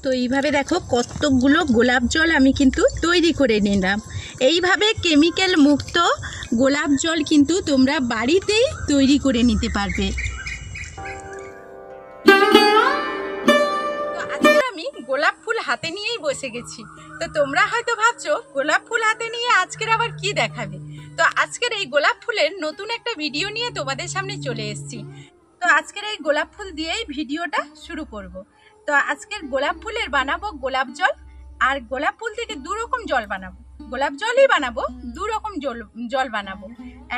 তো এইভাবে দেখো কতগুলো গোলাপ জল আমি কিন্তু তৈরি করে নিলাম। এইভাবে কেমিক্যাল মুক্ত গোলাপ জল কিন্তু তোমরা বাড়িতেই তৈরি করে নিতে পারবে। তো আজকে আমি গোলাপ ফুল হাতে নিয়েই বসে গেছি। তো তোমরা হয়তো ভাবছো গোলাপ ফুল হাতে নিয়ে আজকের আবার কি দেখাবে। তো আজকের এই গোলাপ ফুলের নতুন একটা ভিডিও নিয়ে তোমাদের সামনে চলে এসেছি। তো আজকের এই গোলাপ ফুল দিয়েই ভিডিওটা শুরু করব। তো আজকের গোলাপ ফুলের বানাবো গোলাপ জল, আর গোলাপ ফুল থেকে দু রকম জল বানাবো। গোলাপ জলই বানাবো, দু রকম জল বানাবো।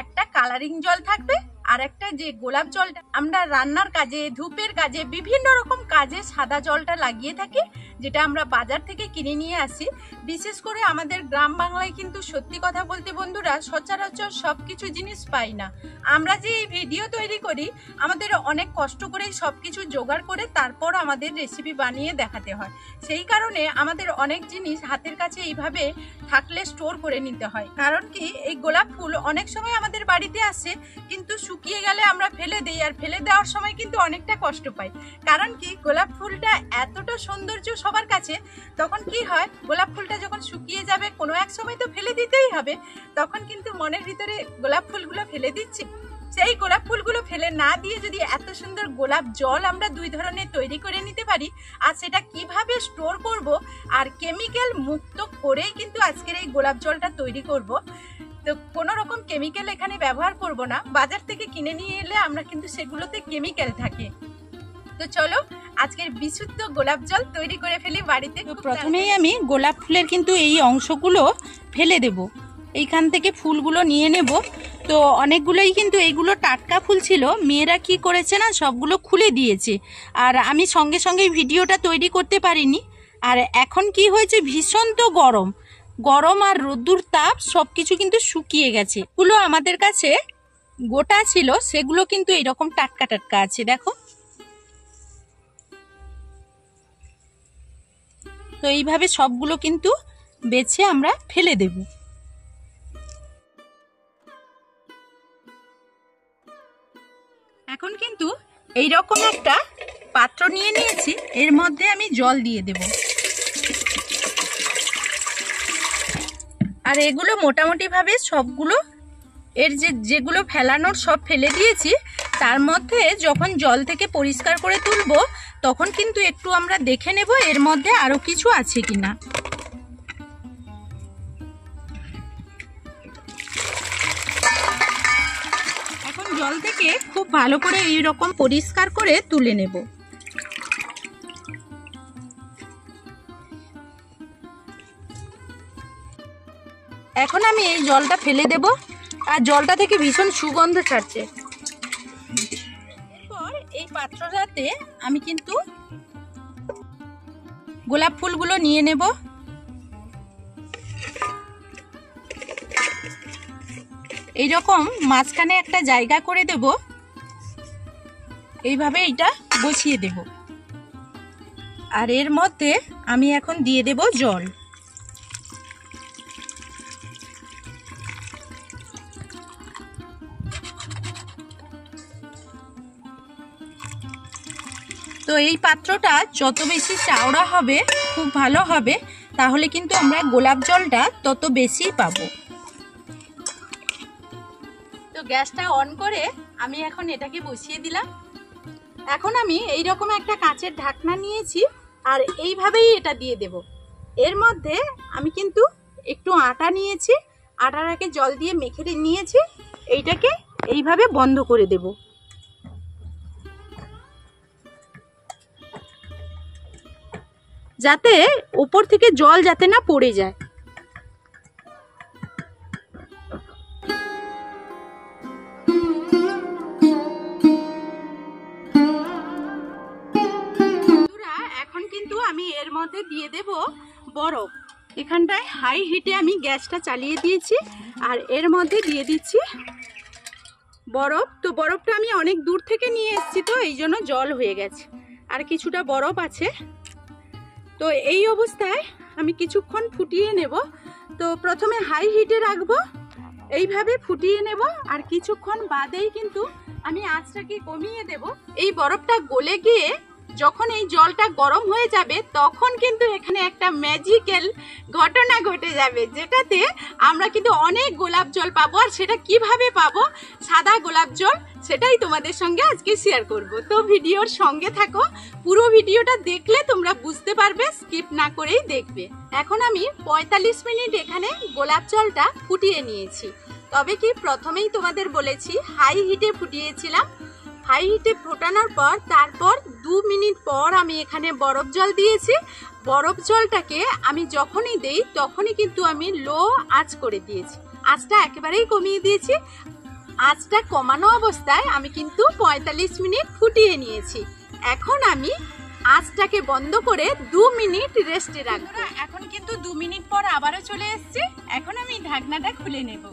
একটা কালারিং জল থাকবে, আর একটা যে গোলাপ জলটা আমরা রান্নার কাজে, ধূপের কাজে, বিভিন্ন রকম কাজে সাদা জলটা লাগিয়ে থাকি, যেটা আমরা বাজার থেকে কিনে নিয়ে আসি। বিশেষ করে আমাদের গ্রাম বাংলায় কিন্তু সত্যি কথা বলতে বন্ধুরা সচরাচর সব কিছু জিনিস পাই না। আমরা যে এই ভিডিও তৈরি করি আমাদের অনেক কষ্ট করে সব কিছু জোগাড় করে তারপর আমাদের রেসিপি বানিয়ে দেখাতে হয়। সেই কারণে আমাদের অনেক জিনিস হাতের কাছে এইভাবে থাকলে স্টোর করে নিতে হয়। কারণ কি, এই গোলাপ ফুল অনেক সময় আমাদের বাড়িতে আসে কিন্তু শুকিয়ে গেলে আমরা ফেলে দিই, আর ফেলে দেওয়ার সময় কিন্তু অনেকটা কষ্ট পাই। কারণ কি, গোলাপ ফুলটা এতটা সৌন্দর্য সবার কাছে, তখন কি হয়, গোলাপ ফুলটা যখন শুকিয়ে যাবে কোনো এক সময় তো ফেলে দিতেই হবে, তখন কিন্তু মনের ভিতরে গোলাপ ফুলগুলো ফেলে দিচ্ছি। সেই গোলাপ ফুলগুলো ফেলে না দিয়ে যদি এত সুন্দর গোলাপ জল আমরা দুই ধরনের তৈরি করে নিতে পারি, আর সেটা কিভাবে স্টোর করব আর কেমিক্যাল মুক্ত করেই কিন্তু আজকের এই গোলাপ জলটা তৈরি করব। তো কোনো রকম কেমিক্যাল এখানে ব্যবহার করব না, বাজার থেকে কিনে নিয়ে এলে আমরা কিন্তু সেগুলোতে কেমিক্যাল থাকে। তো চলো আজকের বিশুদ্ধ গোলাপ জল তৈরি করে ফেলি বাড়িতে। প্রথমেই আমি গোলাপ ফুলের কিন্তু এই অংশগুলো ফেলে দেব, এইখান থেকে ফুলগুলো নিয়ে নেব। তো অনেকগুলোই কিন্তু এইগুলো টাটকা ফুল ছিল, মেয়েরা কি করেছে না সবগুলো খুলে দিয়েছে, আর আমি সঙ্গে সঙ্গে ভিডিওটা তৈরি করতে পারিনি। আর এখন কি হয়েছে, ভীষণ তো গরম আর রোদ্দুর তাপ সব কিছু কিন্তু শুকিয়ে গেছে। ফুলগুলো আমাদের কাছে গোটা ছিল, সেগুলো কিন্তু এইরকম টাটকা টাটকা আছে দেখো। তো এইভাবে সবগুলো কিন্তু বেছে আমরা ফেলে দেব। এখন কিন্তু এইরকম একটা পাত্র নিয়ে নিয়েছি, এর মধ্যে আমি জল দিয়ে দেব। আর এগুলো মোটামুটি ভাবে সবগুলো এর যেগুলো ফেলানোর সব ফেলে দিয়েছি। তার মধ্যে যখন জল থেকে পরিষ্কার করে তুলবো তখন কিন্তু একটু আমরা দেখে নেব এর মধ্যে আরো কিছু আছে কিনা। এখন জল থেকে খুব ভালো করে এইরকম পরিষ্কার করে তুলে নেব। এখন আমি এই জলটা ফেলে দেব, আর জলটা থেকে ভীষণ সুগন্ধ ছাড়ছে। এরপর এই পাত্রটাতে আমি কিন্তু গোলাপ ফুলগুলো নিয়ে নেব। এইরকম মাঝখানে একটা জায়গা করে দেব, এইভাবে এটা বসিয়ে দেব। আর এর মধ্যে আমি এখন দিয়ে দেব জল। তো এই পাত্রটা যত বেশি চওড়া হবে খুব ভালো হবে, তাহলে কিন্তু আমরা গোলাপ জলটা তত বেশি পাবো। তো গ্যাসটা অন করে আমি এখন এটাকে বসিয়ে দিলাম। এখন আমি এইরকম একটা কাঁচের ঢাকনা নিয়েছি, আর এইভাবেই এটা দিয়ে দেব। এর মধ্যে আমি কিন্তু একটু আটা নিয়েছি, আটাটাকে জল দিয়ে মেখে নিয়েছি, এইটাকে এইভাবে বন্ধ করে দেব। যাতে উপর থেকে জল যাতে না পড়ে যায়। এখন কিন্তু আমি এর মধ্যে দিয়ে দেব বরফ। এখানটায় হাই হিটে আমি গ্যাসটা চালিয়ে দিয়েছি, আর এর মধ্যে দিয়ে দিচ্ছি বরফ। তো বরফটা আমি অনেক দূর থেকে নিয়ে এসেছি, তো এই জন্য জল হয়ে গেছে, আর কিছুটা বরফ আছে। তো এই অবস্থায় আমি কিছুক্ষণ ফুটিয়ে নেব। তো প্রথমে হাই হিটে রাখবো, এইভাবে ফুটিয়ে নেব, আর কিছুক্ষণ বাদেই কিন্তু আমি আঁচটাকে কমিয়ে দেব। এই বরফটা গলে গিয়ে যখন এই জলটা গরম হয়ে যাবে তখন কিন্তু এখানে একটা ম্যাজিক্যাল ঘটনা ঘটে যাবে, যেটাতে আমরা কিন্তু অনেক গোলাপ জল পাবো। আর সেটা কিভাবে পাবো, সাদা গোলাপ জল, সেটাই তোমাদের সঙ্গে আজকে শেয়ার করব। তো ভিডিওর সঙ্গে থাকো, পুরো ভিডিওটা দেখলে তোমরা বুঝতে পারবে, স্কিপ না করেই দেখবে। এখন আমি 45 মিনিট এখানে গোলাপ জলটা ফুটিয়ে নিয়েছি। তবে কি প্রথমেই তোমাদের বলেছি হাই হিটে ফুটিয়েছিলাম। হাই হিটে ফোটানোর পর তারপর 2 মিনিট পর আমি এখানে বরফ জল দিয়েছি। বরফ জলটাকে আমি যখনই দেই তখনই কিন্তু আমি লো আঁচ করে দিয়েছি, আঁচটা একেবারেই কমিয়ে দিয়েছি। আঁচটা কমানো অবস্থায় আমি কিন্তু 45 মিনিট ফুটিয়ে নিয়েছি। এখন আমি আঁচটাকে বন্ধ করে 2 মিনিট রেস্টে রাখবো। এখন কিন্তু 2 মিনিট পর আবারও চলে এসেছি। এখন আমি ঢাকনাটা খুলে নেব।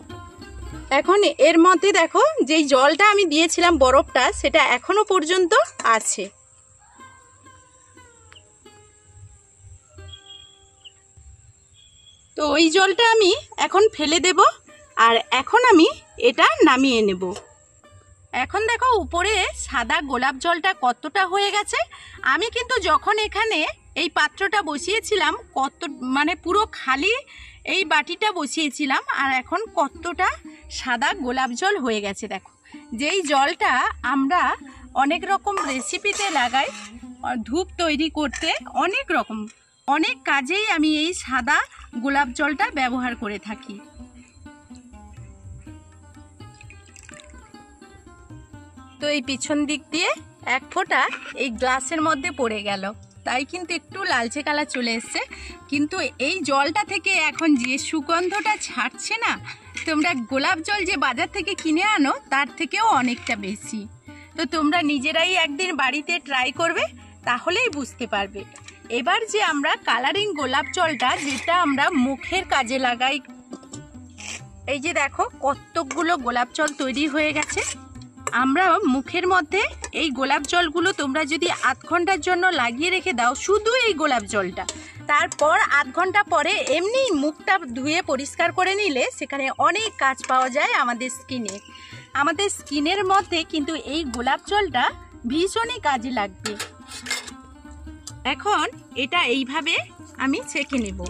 এখন এর মধ্যে দেখো যেই জলটা আমি দিয়েছিলাম বরফটা, সেটা এখনো পর্যন্ত আছে। তো ওই জলটা আমি এখন ফেলে দেব, আর এখন আমি এটা নামিয়ে নেব। এখন দেখো উপরে সাদা গোলাপ জলটা কতটা হয়ে গেছে। আমি কিন্তু যখন এখানে এই পাত্রটা বসিয়েছিলাম পুরো খালি এই বাটিটা বসিয়েছিলাম, আর এখন কতটা সাদা গোলাপ জল হয়ে গেছে দেখো। যেই জলটা আমরা অনেক রকম রেসিপিতে লাগাই, ধূপ তৈরি করতে, অনেক কাজেই আমি এই সাদা গোলাপ জলটা ব্যবহার করে থাকি। তো এই পিছন দিক দিয়ে এক ফোঁটা এই গ্লাসের মধ্যে পড়ে গেল, তাই কিন্তু একটু লালচে কালার চলে এসছে। কিন্তু এই জলটা থেকে এখন যে সুগন্ধটা ছাড়ছে না, তোমরা গোলাপ জল যে বাজার থেকে কিনে আনো তার থেকেও অনেকটা বেশি। তো তোমরা নিজেরাই একদিন বাড়িতে ট্রাই করবে, তাহলেই বুঝতে পারবে। এবার যে আমরা কালারিং গোলাপ জলটা, যেটা আমরা মুখের কাজে লাগাই, এই যে দেখো কতগুলো গোলাপ জল তৈরি হয়ে গেছে। আমরা মুখের মধ্যে এই গোলাপ জলগুলো তোমরা যদি আধ ঘন্টার জন্য লাগিয়ে রেখে দাও, শুধু এই গোলাপ জলটা, তারপর আধ ঘন্টা পরে এমনি মুখটা ধুয়ে পরিষ্কার করে নিলে সেখানে অনেক কাজ পাওয়া যায় আমাদের স্কিনের মধ্যে কিন্তু এই গোলাপ জলটা ভীষণই কাজে লাগবে। এখন এটা এইভাবে আমি ছেঁকে নেব।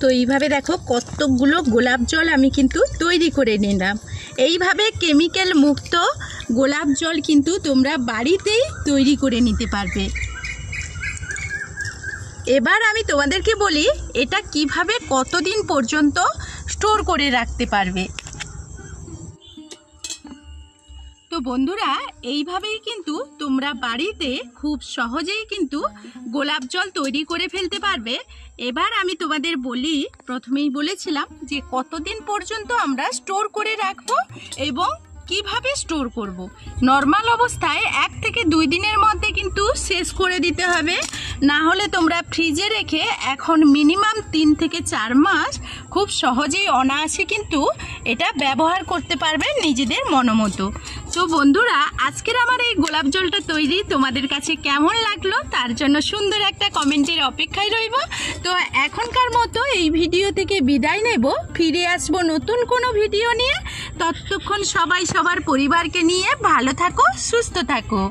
তো এইভাবে দেখো কতগুলো গোলাপ জল আমি কিন্তু তৈরি করে নিলাম। এইভাবে কেমিক্যাল মুক্ত গোলাপ জল কিন্তু তোমরা বাড়িতেই তৈরি করে নিতে পারবে। এবার আমি তোমাদেরকে বলি এটা কিভাবে কতদিন পর্যন্ত স্টোর করে রাখতে পারবে। তো বন্ধুরা, এইভাবেই কিন্তু তোমরা বাড়িতে খুব সহজেই কিন্তু গোলাপ জল তৈরি করে ফেলতে পারবে। এবার আমি তোমাদের বলি, প্রথমেই বলেছিলাম যে কতদিন পর্যন্ত আমরা স্টোর করে রাখবো এবং কিভাবে স্টোর করব। নর্মাল অবস্থায় 1 থেকে 2 দিনের মধ্যে কিন্তু শেষ করে দিতে হবে, না হলে তোমরা ফ্রিজে রেখে এখন মিনিমাম 3 থেকে 4 মাস খুব সহজেই অনায়াসে কিন্তু এটা ব্যবহার করতে পারবে নিজেদের মনোমতো। তো বন্ধুরা, আজকের আমার এই গোলাপ জলটা তৈরি তোমাদের কাছে কেমন লাগলো তার জন্য সুন্দর একটা কমেন্টের অপেক্ষায় রইব। তো এখনকার মতো এই ভিডিও থেকে বিদায় নেব, ফিরে আসবো নতুন কোনো ভিডিও নিয়ে। ততক্ষণ সবাই সবার পরিবারকে নিয়ে ভালো থাকো, সুস্থ থাকো।